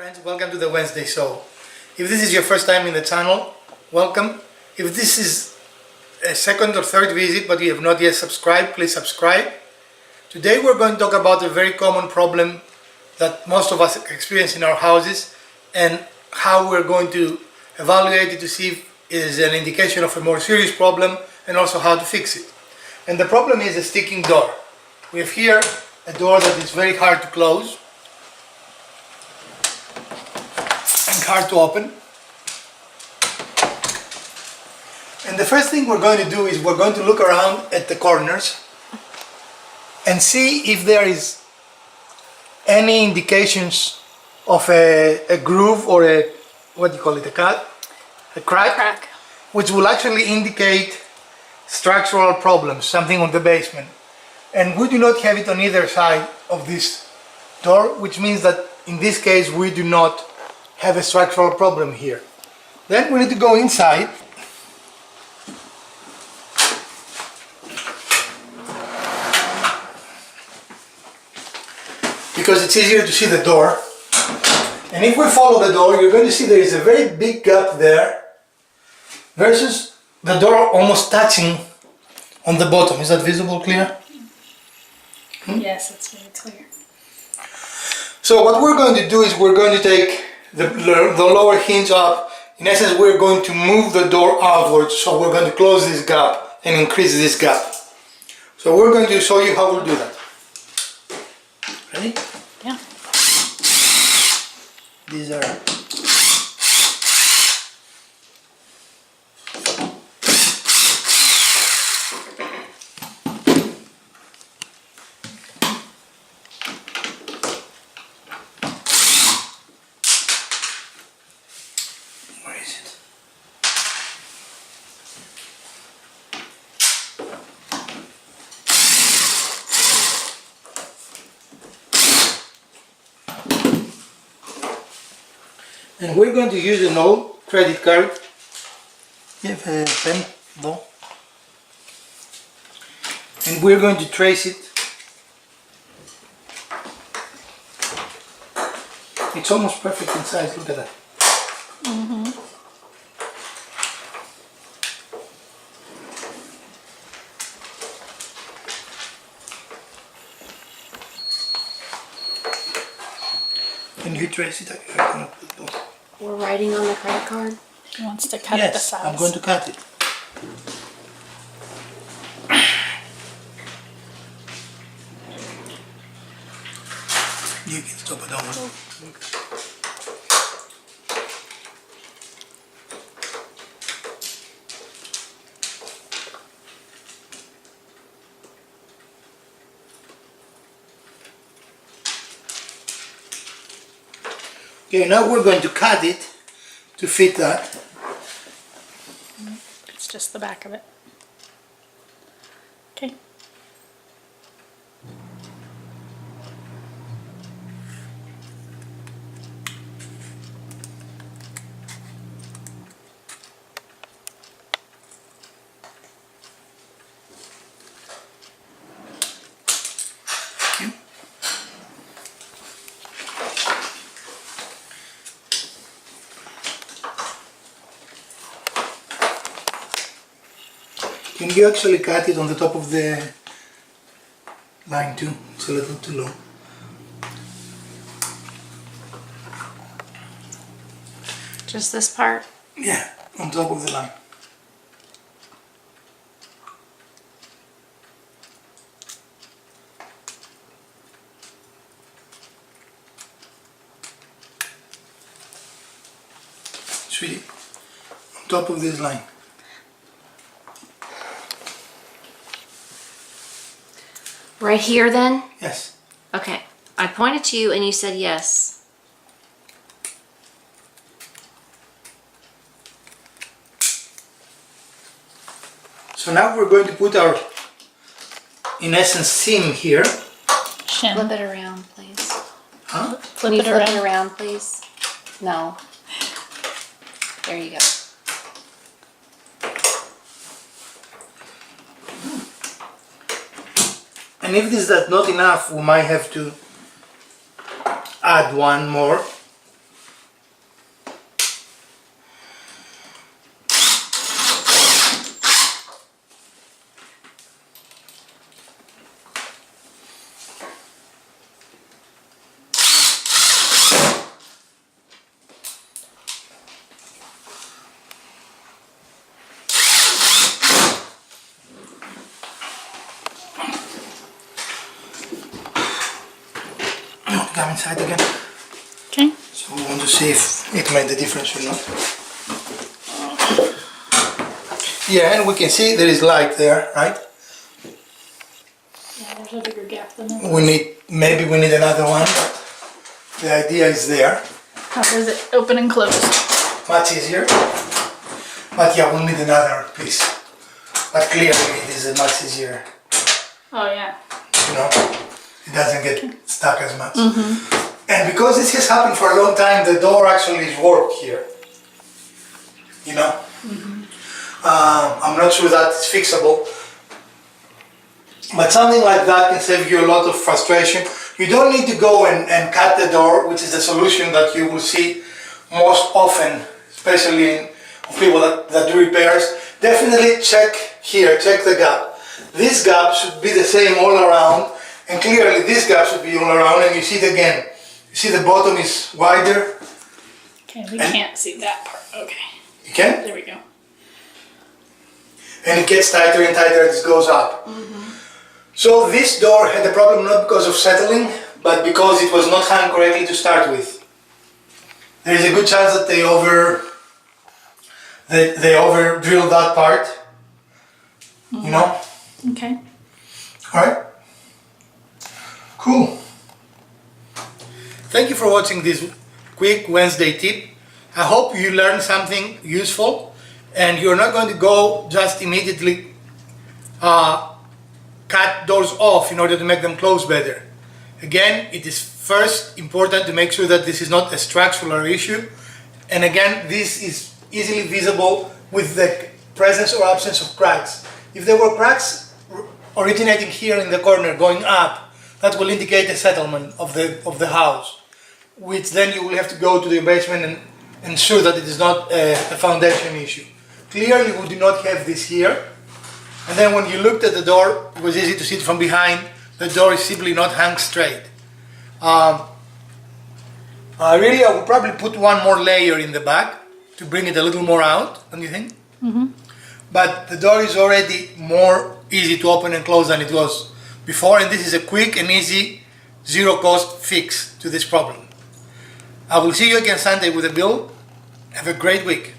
friends, welcome to the Wednesday show. If this is your first time in the channel, welcome. If this is a second or third visit but you have not yet subscribed, please subscribe. Today we're going to talk about a very common problem that most of us experience in our houses and how we're going to evaluate it to see if it is an indication of a more serious problem and also how to fix it. And the problem is a sticking door. We have here a door that is very hard to close and hard to open. And the first thing we're going to do is we're going to look around at the corners and see if there is any indications of a groove or a, what do you call it, a crack, which will actually indicate structural problems, something on the basement. And we do not have it on either side of this door, which means that in this case we do not have a structural problem here. Then we need to go inside because it's easier to see the door. And if we follow the door, you're going to see there is a very big gap there versus the door almost touching on the bottom. Is that visible, clear? Yes, it's very clear. So what we're going to do is we're going to take the lower hinge up. In essence, we're going to move the door outwards, so we're going to close this gap and increase this gap. So we're going to show you how we'll do that. Ready? Yeah. These are and we're going to use an old credit card. You have a pen, though. And we're going to trace it. It's almost perfect in size, look at that. Can you trace it? I cannot put both. We're writing on the credit card. He wants to cut the Yes, size. I'm going to cut it. You can stop it over. Okay, now we're going to cut it to fit that. It's just the back of it. Okay. Can you actually cut it on the top of the line too? It's a little too low. Just this part. Yeah, on top of the line. Sweetie, on top of this line. Right here then? Yes. Okay. I pointed to you and you said yes. So now we're going to put our, in essence, seam here. Shin. Flip it around, please. Huh? Can you flip it around, please? No. There you go. And if this is not enough, we might have to add one more. come inside again. Okay. So we want to see if it made the difference or not. Yeah, and we can see there is light there, right? Yeah, there's a bigger gap than that. Maybe we need another one, but the idea is there. How does it open and close? Much easier. But yeah, we'll need another piece. But clearly it is much easier. Oh yeah. You know, it doesn't get stuck as much. And because this has happened for a long time, the door actually is warped here. You know? I'm not sure that it's fixable. But something like that can save you a lot of frustration. You don't need to go and cut the door, which is the solution that you will see most often, especially in people that do repairs. Definitely check here, check the gap. This gap should be the same all around, and clearly this gap should be all around, and you see it again. You see the bottom is wider. Okay, we can't see that part. Okay. You can? There we go. And it gets tighter and tighter as it goes up. So this door had a problem not because of settling, but because it was not hung correctly to start with. There is a good chance that they over drilled that part. You know? Okay. Alright? Cool. Thank you for watching this quick Wednesday tip. I hope you learned something useful and you're not going to go just immediately cut doors off in order to make them close better. Again, it is first important to make sure that this is not a structural issue, and again, this is easily visible with the presence or absence of cracks. If there were cracks originating here in the corner going up, that will indicate a settlement of the house, which then you will have to go to the basement and ensure that it is not a foundation issue. Clearly we do not have this here. And then when you looked at the door, it was easy to see it from behind. The door is simply not hung straight. Really, I would probably put one more layer in the back to bring it a little more out, don't you think? But the door is already more easy to open and close than it was before, and this is a quick and easy, zero-cost fix to this problem. I will see you again Sunday with a bill. Have a great week.